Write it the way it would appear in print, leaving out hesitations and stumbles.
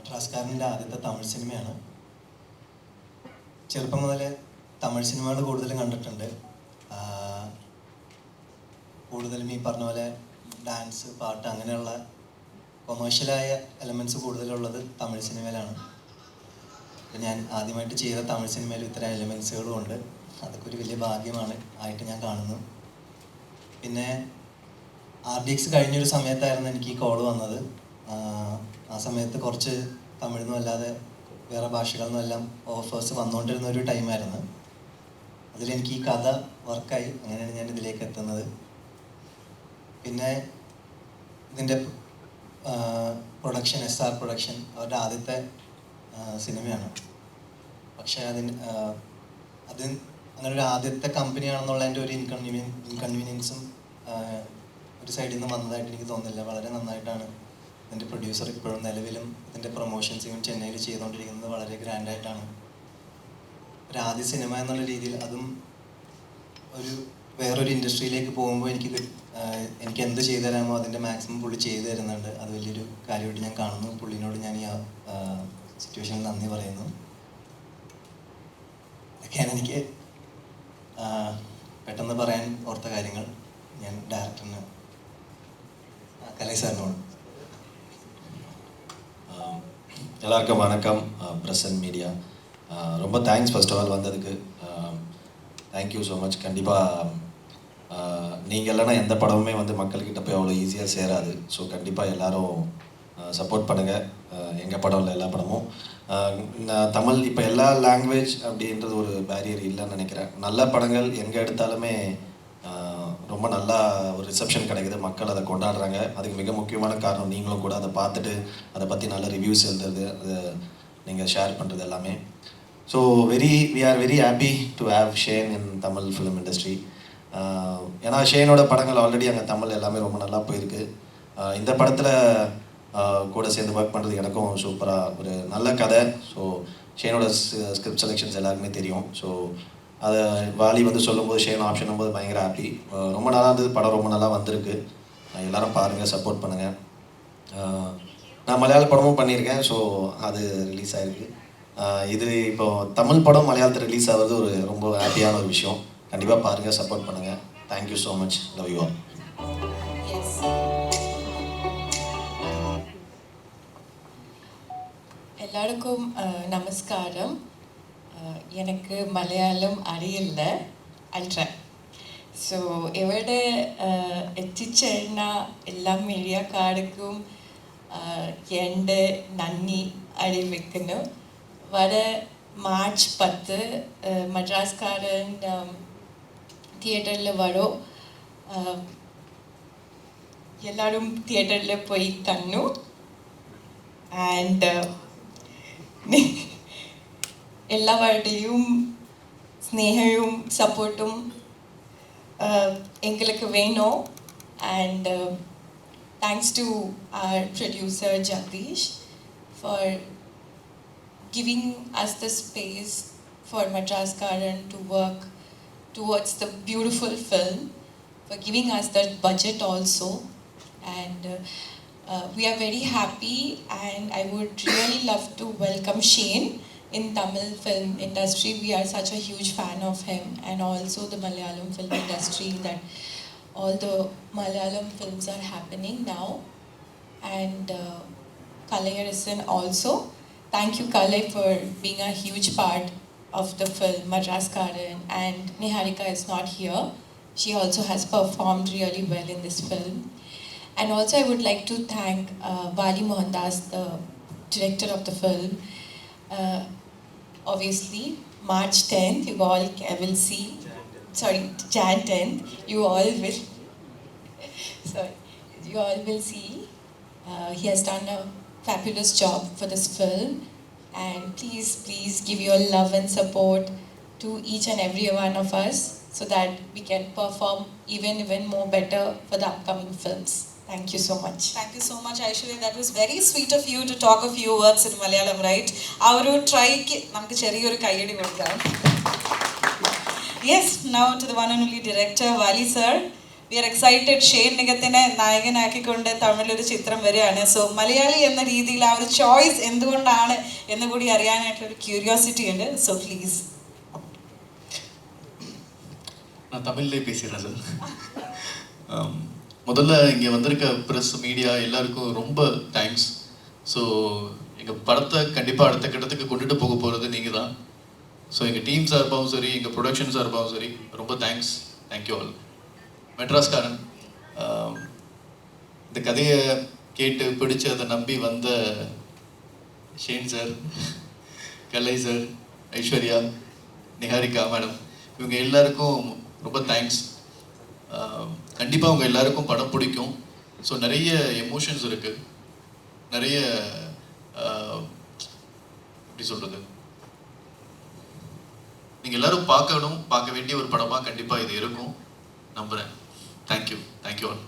മദ്രാസ്കാരൻ്റെ ആദ്യത്തെ തമിഴ് സിനിമയാണ്. ചെറുപ്പം മുതലേ തമിഴ് സിനിമകൾ കൂടുതലും കണ്ടിട്ടുണ്ട്. കൂടുതലും ഈ പറഞ്ഞ പോലെ ഡാൻസ്, പാട്ട് അങ്ങനെയുള്ള കൊമേഴ്ഷ്യലായ എലമെൻറ്റ്സ് കൂടുതലുള്ളത് തമിഴ് സിനിമയിലാണ്. അപ്പം ഞാൻ ആദ്യമായിട്ട് ചെയ്ത തമിഴ് സിനിമയിൽ ഇത്തരം എലമെൻറ്റ്സുകളും ഉണ്ട്. അതൊക്കെ ഒരു വലിയ ഭാഗ്യമാണ് ആയിട്ട് ഞാൻ കാണുന്നു. പിന്നെ RDX കഴിഞ്ഞൊരു സമയത്തായിരുന്നു എനിക്ക് ഈ കോള് വന്നത്. ആ സമയത്ത് കുറച്ച് തമിഴ്ന്നും അല്ലാതെ വേറെ ഭാഷകളിൽ നിന്നെല്ലാം ഓഫേഴ്സ് വന്നുകൊണ്ടിരുന്ന ഒരു ടൈമായിരുന്നു. അതിലെനിക്ക് ഈ കഥ വർക്കായി. അങ്ങനെയാണ് ഞാൻ ഇതിലേക്ക് എത്തുന്നത്. പിന്നെ ഇതിൻ്റെ പ്രൊഡക്ഷൻ SR പ്രൊഡക്ഷൻ അവരുടെ ആദ്യത്തെ സിനിമയാണ്. പക്ഷേ അത് അങ്ങനെ ഒരു ആദ്യത്തെ കമ്പനിയാണെന്നുള്ളതിൻ്റെ ഒരു ഇൻകൺവീനിയൻസും ഒരു സൈഡിൽ നിന്ന് വന്നതായിട്ട് എനിക്ക് തോന്നുന്നില്ല. വളരെ നന്നായിട്ടാണ് ഇതിൻ്റെ പ്രൊഡ്യൂസർ ഇപ്പോഴും നിലവിലും ഇതിൻ്റെ പ്രൊമോഷൻസും ചെന്നൈയിൽ ചെയ്തുകൊണ്ടിരിക്കുന്നത്. വളരെ ഗ്രാൻഡായിട്ടാണ്. ഒരു ആദ്യ സിനിമ എന്നുള്ള രീതിയിൽ അതും ഒരു വേറൊരു ഇൻഡസ്ട്രിയിലേക്ക് പോകുമ്പോൾ എനിക്ക് എന്ത് ചെയ്തു തരാമോ അതിൻ്റെ മാക്സിമം പുള്ളി ചെയ്തു തരുന്നുണ്ട്. അത് വലിയൊരു കാര്യമായിട്ട് ഞാൻ കാണുന്നു. പുള്ളിനോട് ഞാൻ ഈ സിറ്റുവേഷനിൽ നന്ദി പറയുന്നു. ഇതൊക്കെയാണ് എനിക്ക് പെട്ടെന്ന് പറയാൻ ഓർത്ത കാര്യങ്ങൾ. ഞാൻ ഡയറക്ടറിന് கலை சார். எல்லாருக்கும் வணக்கம். பிரசன்ட் மீடியா ரொம்ப தேங்க்ஸ் ஃபர்ஸ்ட் ஆஃப் ஆல் வந்ததுக்கு. Thank you so much. கண்டிப்பாக நீங்கள் இல்லைனா எந்த படமுமே வந்து மக்கள்கிட்ட போய் அவ்வளோ ஈஸியாக சேராது. ஸோ கண்டிப்பாக எல்லோரும் சப்போர்ட் பண்ணுங்கள். எங்கள் படம் இல்லை, எல்லா படமும். தமிழ் இப்போ எல்லா லாங்குவேஜ் அப்படின்றது ஒரு பேரியர் இல்லைன்னு நினைக்கிறேன். நல்ல படங்கள் எங்கே எடுத்தாலுமே ரொம்ப நல்லா ஒரு ரிசப்ஷன் கிடைக்குது. மக்கள் அதை கொண்டாடுறாங்க. அதுக்கு மிக முக்கியமான காரணம் நீங்களும் கூட அதை பார்த்துட்டு அதை பற்றி நல்ல ரிவ்யூஸ் எழுதுறது, அதை நீங்கள் ஷேர் பண்ணுறது எல்லாமே. So we are very happy to have Shane in Tamil film industry. ஏன்னா ஷேனோட படங்கள் ஆல்ரெடி அங்கே தமிழ் எல்லாமே ரொம்ப நல்லா போயிருக்கு. இந்த படத்தில் கூட சேர்ந்து ஒர்க் பண்ணுறது எனக்கும் சூப்பராக ஒரு நல்ல கதை. ஸோ ஷேனோட ஸ்கிரிப்ட் செலெக்ஷன்ஸ் எல்லாருக்குமே தெரியும். ஸோ அதை வாலி வந்து சொல்லும்போது ஷேன் ஆப்ஷன் போது பயங்கர ஹாப்பி. ரொம்ப நல்லா இருந்தது. படம் ரொம்ப நல்லா வந்திருக்கு. எல்லோரும் பாருங்கள், சப்போர்ட் பண்ணுங்கள். நான் மலையாள படமும் பண்ணியிருக்கேன். ஸோ அது ரிலீஸ் ஆகிருக்கு. இது இப்போது தமிழ் படம் மலையாளத்தில் ரிலீஸ் ஆகிறது ஒரு ரொம்ப ஹாப்பியான ஒரு விஷயம். கண்டிப்பாக பாருங்கள், சப்போர்ட் பண்ணுங்கள். Thank you so much. Love you all. எல்லாருக்கும் நமஸ்காரம். எனக்கு மலையாளம் അറിയില്ല. അൾട്രാ. സോ ഇവിടെ എത്തിച്ചേർന്ന എല്ലാ മീഡിയക്കാർക്കും എൻ്റെ നന്ദി അറിയിക്കുന്നു. മാർച്ച് 10 മദ്രാസ്കാരൻ തിയേറ്ററിൽ വരും. എല്ലാവരും തിയേറ്ററിൽ പോയി കണ്ടു. ആൻഡ് എല്ലാവരുടെയും സ്നേഹവും സപ്പോർട്ടും എங்களுக்கு വേണം. And thanks to our producer Jagdish for giving us the space for Madraskaran to work towards the beautiful film, for giving us that budget also. And we are very happy, and I would really love to welcome Shane in Tamil film industry. We are such a huge fan of him, and also the Malayalam film industry, that all the Malayalam films are happening now. And Kalai Arasan also. Thank you, Kalai, for being a huge part of the film Madraskaran. And Niharika is not here. She also has performed really well in this film. And also I would like to thank Wali Mohandas, the director of the film. Obviously, March 10th, you all will see. Jan 10th, you all will see. He has done a fabulous job for this film. And please give your love and support to each and every one of us, so that we can perform even more better for the upcoming films. Thank you so much. Thank you so much, Aishwarya. That was very sweet of you to talk a few words in Malayalam, right? Our try namukku cheriyoru kaiyadi kodukam. Yes, now to the one and only director Wali sir. We are excited. Shane നിഗത്തിനെ നായകനാക്കിക്കൊണ്ട് തമിഴിലൊരു ചിത്രം വരികയാണ്. So Malayali എന്ന രീതിയിൽ ആ ഒരു choice എന്തുകൊണ്ടാണ് എന്ന് കൂടി അറിയാനായിട്ടൊരു ക്യൂരിയോസിറ്റി ഉണ്ട്. So please. நான் தமிழ்லே பேசிடுறேன் சார். முதல்ல இங்கே வந்திருக்க ப்ரெஸ் மீடியா எல்லாருக்கும் ரொம்ப தேங்க்ஸ். ஸோ எங்கள் படத்தை கண்டிப்பாக அடுத்த கட்டத்துக்கு கொண்டுட்டு போக போகிறது நீங்கள் தான். ஸோ எங்கள் டீம் சார்பாகவும் சரி, எங்கள் ப்ரொடக்ஷன் சார்பாகவும் சரி, ரொம்ப தேங்க்ஸ். Thank you all. மெட்ராஸ்காரன் இந்த கதையை கேட்டு பிடிச்சு அதை நம்பி வந்த ஷேன் சார், கலை சார், ஐஸ்வர்யா, நிஹாரிகா மேடம், இவங்க எல்லாருக்கும் ரொம்ப தேங்க்ஸ். கண்டிப்பாக உங்கள் எல்லாருக்கும் படம் பிடிக்கும். ஸோ நிறைய எமோஷன்ஸ் இருக்குது, நிறைய எப்படி சொல்கிறது, நீங்கள் எல்லோரும் பார்க்க வேண்டிய ஒரு படமாக கண்டிப்பாக இது இருக்கும் நம்புகிறேன். Thank you all.